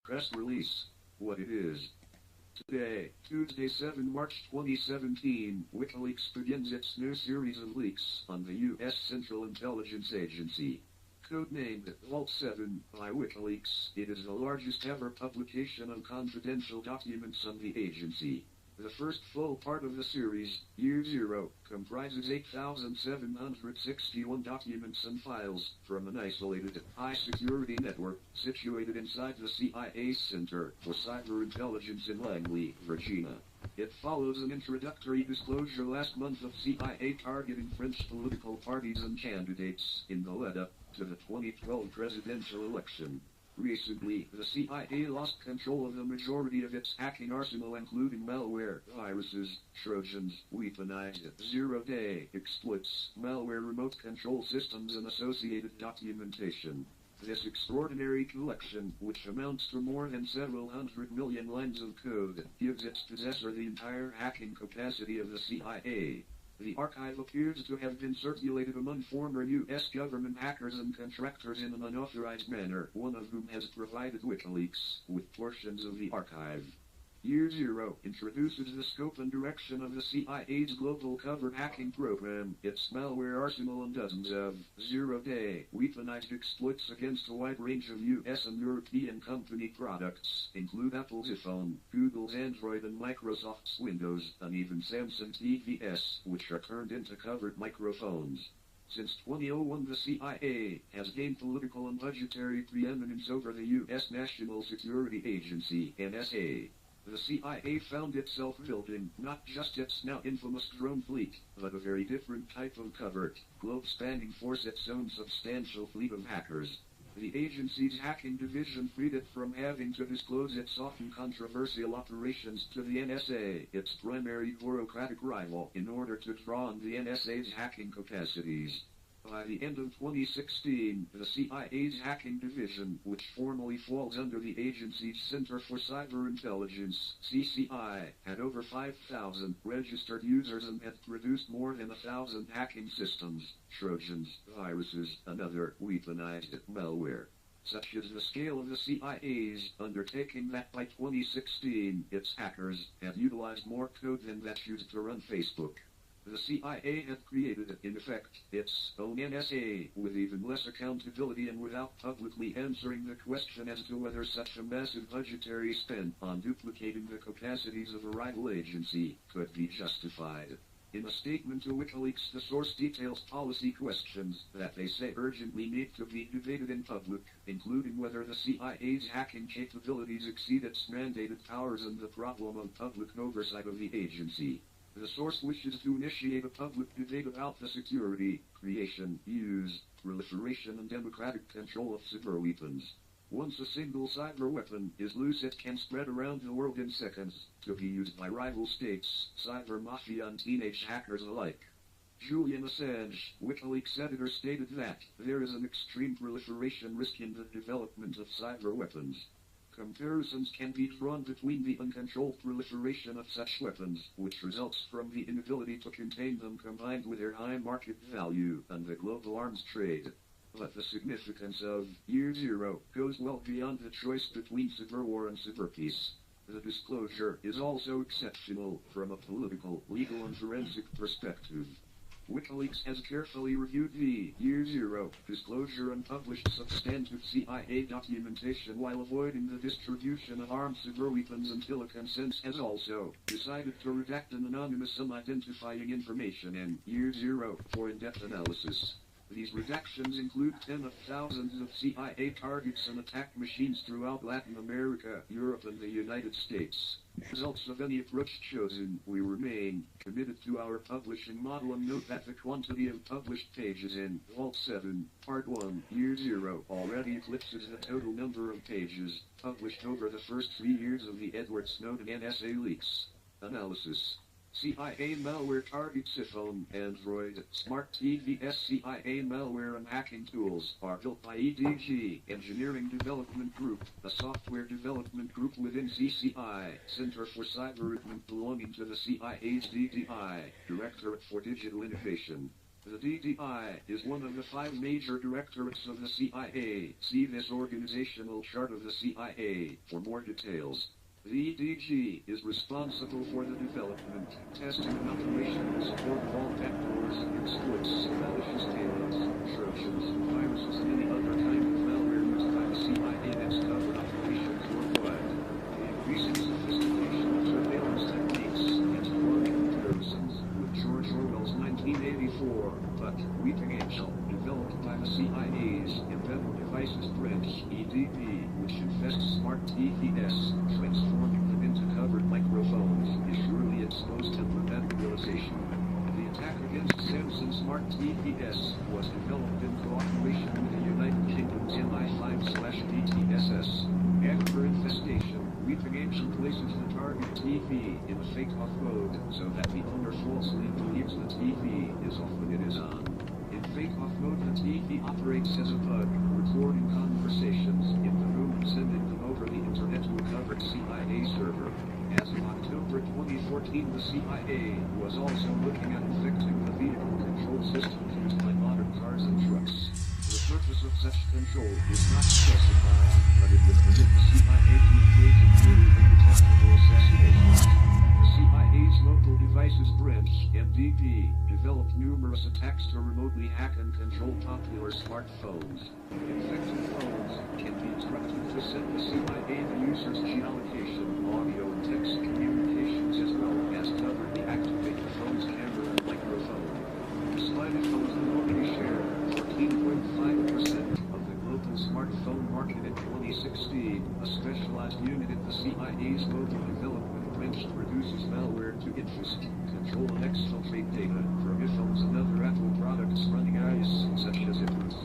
Press release. What it is. Today, Tuesday 7 March 2017, Wikileaks begins its new series of leaks on the U.S. Central Intelligence Agency. Codenamed Vault 7 by Wikileaks, it is the largest ever publication of confidential documents on the agency. The first full part of the series, Year Zero, comprises 8,761 documents and files from an isolated, high-security network situated inside the CIA Center for Cyber Intelligence in Langley, Virginia. It follows an introductory disclosure last month of CIA targeting French political parties and candidates in the lead-up to the 2012 presidential election. Recently, the CIA lost control of the majority of its hacking arsenal, including malware, viruses, trojans, weaponized zero-day exploits, malware remote control systems, and associated documentation. This extraordinary collection, which amounts to more than several 100 million lines of code, gives its possessor the entire hacking capacity of the CIA. The archive appears to have been circulated among former U.S. government hackers and contractors in an unauthorized manner, one of whom has provided Wikileaks with portions of the archive. Year Zero introduces the scope and direction of the CIA's global covert hacking program, its malware arsenal, and dozens of zero-day, weaponized exploits against a wide range of U.S. and European company products, include Apple's iPhone, Google's Android, and Microsoft's Windows, and even Samsung TVS, which are turned into covered microphones. Since 2001, the CIA has gained political and budgetary preeminence over the U.S. National Security Agency, NSA. The CIA found itself building not just its now infamous drone fleet, but a very different type of covert, globe-spanning force, its own substantial fleet of hackers. The agency's hacking division freed it from having to disclose its often controversial operations to the NSA, its primary bureaucratic rival, in order to draw on the NSA's hacking capacities. By the end of 2016, the CIA's hacking division, which formally falls under the agency's Center for Cyber Intelligence, CCI, had over 5,000 registered users and had produced more than 1,000 hacking systems, trojans, viruses, and other weaponized malware. Such is the scale of the CIA's undertaking that by 2016, its hackers had utilized more code than that used to run Facebook. The CIA had created, in effect, its own NSA, with even less accountability and without publicly answering the question as to whether such a massive budgetary spend on duplicating the capacities of a rival agency could be justified. In a statement to Wikileaks, the source details policy questions that they say urgently need to be debated in public, including whether the CIA's hacking capabilities exceed its mandated powers and the problem of public oversight of the agency. The source wishes to initiate a public debate about the security, creation, use, proliferation, and democratic control of cyber weapons. Once a single cyber weapon is loose, it can spread around the world in seconds, to be used by rival states, cyber mafia, and teenage hackers alike. Julian Assange, Wikileaks editor, stated that there is an extreme proliferation risk in the development of cyber weapons. Comparisons can be drawn between the uncontrolled proliferation of such weapons, which results from the inability to contain them combined with their high market value, and the global arms trade. But the significance of Year Zero goes well beyond the choice between cyber war and cyber peace. The disclosure is also exceptional from a political, legal, and forensic perspective. Wikileaks has carefully reviewed the Year Zero disclosure and published substantive CIA documentation while avoiding the distribution of armed cyber weapons until a consensus has also decided to redact an anonymous identifying information in Year Zero for in-depth analysis. These redactions include 10 of thousands of CIA targets and attack machines throughout Latin America, Europe, and the United States. Results of any approach chosen, we remain committed to our publishing model, and note that the quantity of published pages in Vault 7, Part 1, Year Zero already eclipses the total number of pages published over the first 3 years of the Edward Snowden NSA leaks. Analysis. CIA malware targets iPhone, Android, Smart TVS. CIA malware and hacking tools are built by EDG Engineering Development Group, a software development group within CCI, Center for Cyber Intelligence, belonging to the CIA's DDI, Directorate for Digital Innovation. The DDI is one of the 5 major directorates of the CIA. See this organizational chart of the CIA for more details. The DG is responsible for the development, testing, and operational support of all backdoors, exploits, malicious payloads, trojans, viruses, and any other kind of malware used by the CIA and its covert operations worldwide. The increasing sophistication of surveillance techniques is drawing comparisons with George Orwell's 1984, but Weeping Angel, developed by the CIA's Embedded Devices Branch, EDB, which infests smart TVs, transforming them into covered microphones, is surely exposed to prevent realization. The attack against Samsung smart TVs was developed in cooperation with the United Kingdom's MI5/BTSS. After infestation, Weeping Angel places the target TV in a fake-off mode so that the owner falsely believes the TV is off when it is on. In fake-off mode, the TV operates as a bug, recording conversations in the room and sending them over the internet to a covered CIA server. As of October 2014, the CIA was also looking at infecting the vehicle control systems used by modern cars and trucks. The purpose of such control is not specified, but it would permit the CIA to engage in really undetectable assassinations. The CIA's Mobile Devices Branch, MDB, developed numerous attacks to remotely hack and control popular smartphones. Infected phones can be instructed to send the CIA the user's geolocation, audio and text communications, as well as covertly activate the phone's camera and microphone. Despite phones remotely share 14.5% of the global smartphone market in 2016, a specialized unit in the CIA's Mobile Development Branch produces malware to infest, control and exfiltrate data from iPhones and other Apple products running IS, such as Icarus.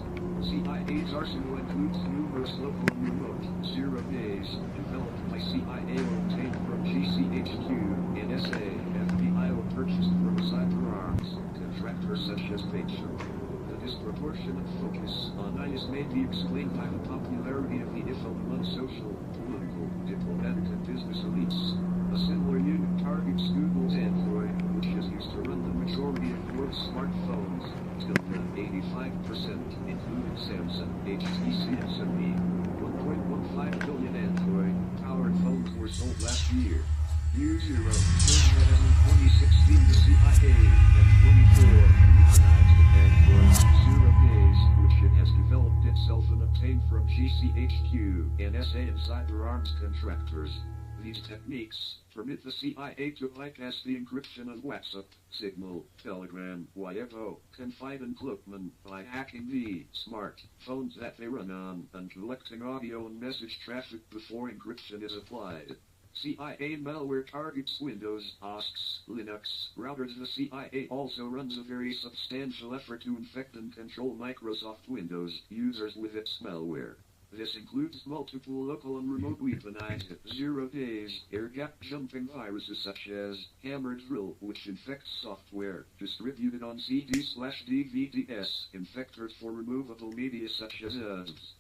CIA's arsenal includes numerous local and remote zero-days developed by CIA or obtained from GCHQ, NSA, FBI or purchased from cyberarms contractors such as Baker. The disproportionate focus on IS may be explained by the popularity of the iPhone among social, political, diplomatic and business elites. A similar unit targets Google's Android, which is used to run the majority of world's smartphones, till 85%, including Samsung, HTC and Sony. 1.15 billion Android-powered phones were sold last year. U0 showed that as in 2016 the CIA had 24 weaponized Android zero-days, which it has developed itself and obtained from GCHQ, NSA and cyberarms contractors. These techniques permit the CIA to bypass the encryption of WhatsApp, Signal, Telegram, Weibo, Confide and Cloakman by hacking the smartphones that they run on and collecting audio and message traffic before encryption is applied. CIA malware targets Windows, OS, Linux, routers. The CIA also runs a very substantial effort to infect and control Microsoft Windows users with its malware. This includes multiple local and remote weaponized zero-days air-gap-jumping viruses such as Hammer Drill, which infects software distributed on CD/DVDs, infectors for removable media such as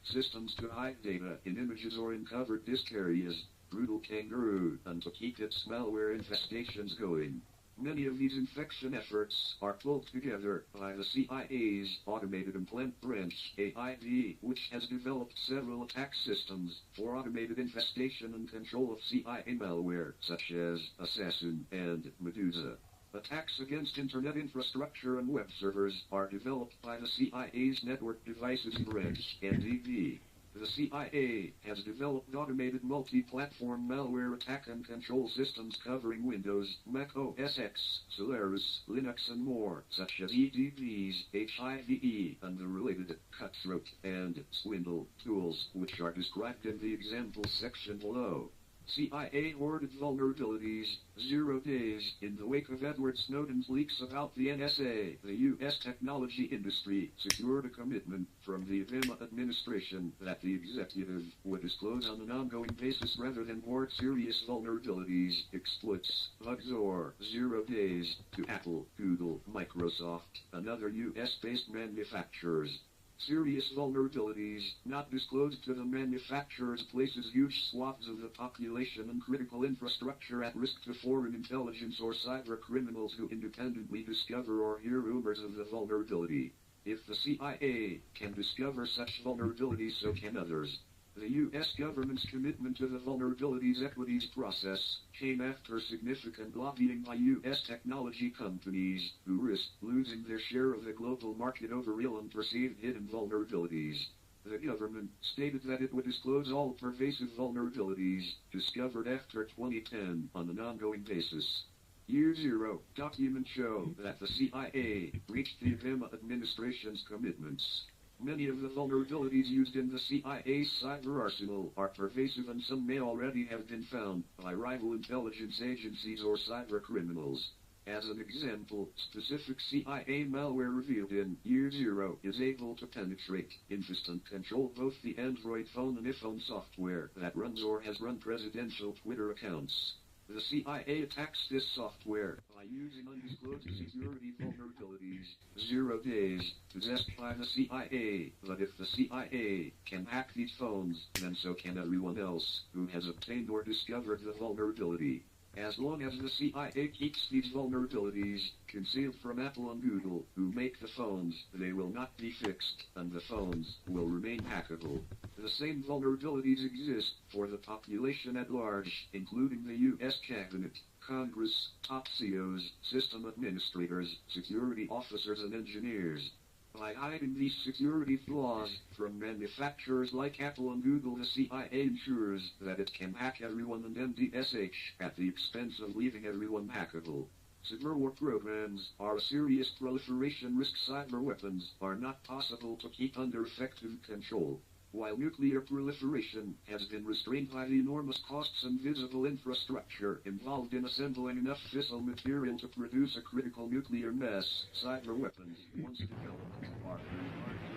systems to hide data in images or in covered disk areas, Brutal Kangaroo, and to keep its malware infestations going. Many of these infection efforts are pulled together by the CIA's Automated Implant Branch, AIB, which has developed several attack systems for automated infestation and control of CIA malware, such as Assassin and Medusa. Attacks against Internet infrastructure and web servers are developed by the CIA's Network Devices Branch, NDB. The CIA has developed automated multi-platform malware attack and control systems covering Windows, Mac OS X, Solaris, Linux and more, such as EDBs, HIVE, and the related cutthroat and swindle tools, which are described in the example section below. CIA hoarded vulnerabilities, 0 days, in the wake of Edward Snowden's leaks about the NSA. The U.S. technology industry secured a commitment from the Obama administration that the executive would disclose on an ongoing basis rather than hoard serious vulnerabilities, exploits, bugs or 0 days to Apple, Google, Microsoft, and other U.S.-based manufacturers. Serious vulnerabilities, not disclosed to the manufacturers, places huge swaths of the population and critical infrastructure at risk to foreign intelligence or cyber criminals who independently discover or hear rumors of the vulnerability. If the CIA can discover such vulnerabilities, so can others. The U.S. government's commitment to the vulnerabilities equities process came after significant lobbying by U.S. technology companies, who risked losing their share of the global market over real and perceived hidden vulnerabilities. The government stated that it would disclose all pervasive vulnerabilities discovered after 2010 on an ongoing basis. Year Zero documents show that the CIA breached the Obama administration's commitments. Many of the vulnerabilities used in the CIA's cyber arsenal are pervasive, and some may already have been found by rival intelligence agencies or cyber criminals. As an example, specific CIA malware revealed in Year Zero is able to penetrate, infest and control both the Android phone and iPhone software that runs or has run presidential Twitter accounts. The CIA attacks this software by using undisclosed security vulnerabilities, 0 days, possessed by the CIA. But if the CIA can hack these phones, then so can everyone else who has obtained or discovered the vulnerability. As long as the CIA keeps these vulnerabilities concealed from Apple and Google, who make the phones, they will not be fixed, and the phones will remain hackable. The same vulnerabilities exist for the population at large, including the U.S. Cabinet, Congress, top CEOs, system administrators, security officers, and engineers. By hiding these security flaws from manufacturers like Apple and Google, the CIA ensures that it can hack everyone and MDSH at the expense of leaving everyone hackable. Cyber war programs are a serious proliferation risk. Cyber weapons are not possible to keep under effective control. While nuclear proliferation has been restrained by the enormous costs and visible infrastructure involved in assembling enough fissile material to produce a critical nuclear mess, cyber weapons, once developed, are very hard to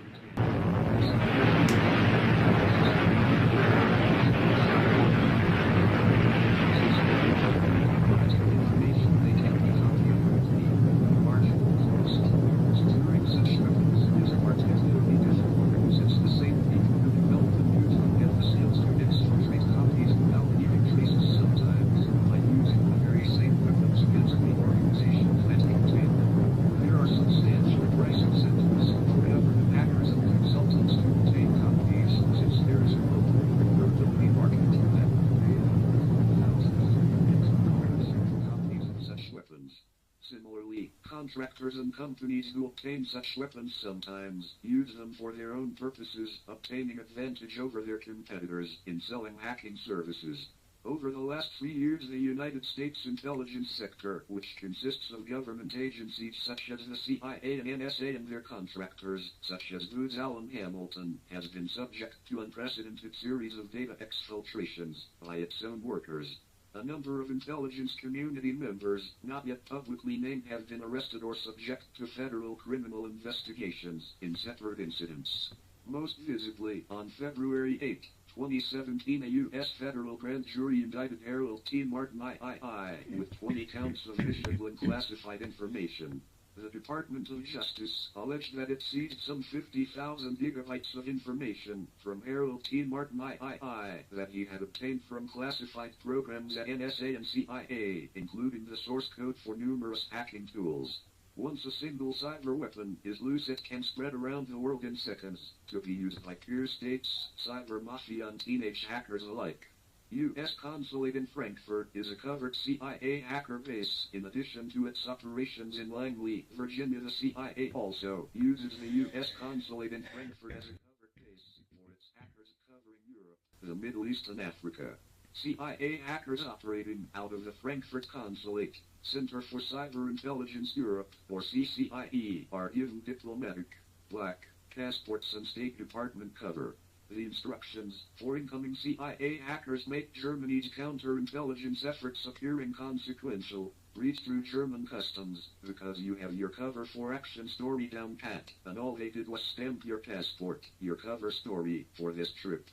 Similarly, contractors and companies who obtain such weapons sometimes use them for their own purposes, obtaining advantage over their competitors in selling hacking services. Over the last 3 years, the United States intelligence sector, which consists of government agencies such as the CIA and NSA and their contractors, such as Booz Allen Hamilton, has been subject to unprecedented series of data exfiltrations by its own workers. A number of intelligence community members, not yet publicly named, have been arrested or subject to federal criminal investigations in separate incidents. Most visibly, on February 8, 2017, a U.S. federal grand jury indicted Harold T. Martin III with 20 counts of Michigan classified information. The Department of Justice alleged that it seized some 50,000 gigabytes of information from Harold T. Martin III that he had obtained from classified programs at NSA and CIA, including the source code for numerous hacking tools. Once a single cyber weapon is loose, it can spread around the world in seconds, to be used by peer states, cyber mafia, and teenage hackers alike. U.S. Consulate in Frankfurt is a covered CIA hacker base. In addition to its operations in Langley, Virginia, the CIA also uses the U.S. Consulate in Frankfurt as a covered base for its hackers covering Europe, the Middle East, and Africa. CIA hackers operating out of the Frankfurt Consulate Center for Cyber Intelligence Europe, or CCIE, are given diplomatic, black, passports and State Department cover. The instructions for incoming CIA hackers make Germany's counterintelligence efforts appear inconsequential. Read through German customs, because you have your cover for action story down pat, and all they did was stamp your passport, your cover story, for this trip.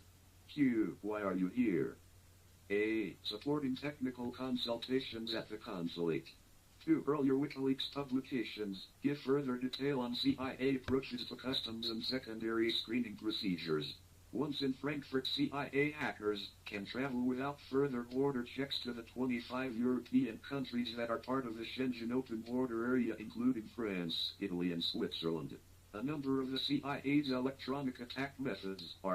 Q. Why are you here? A. Supporting technical consultations at the consulate. Two earlier Wikileaks publications give further detail on CIA approaches to customs and secondary screening procedures. Once in Frankfurt, CIA hackers can travel without further border checks to the 25 European countries that are part of the Schengen open border area, including France, Italy, and Switzerland. A number of the CIA's electronic attack methods are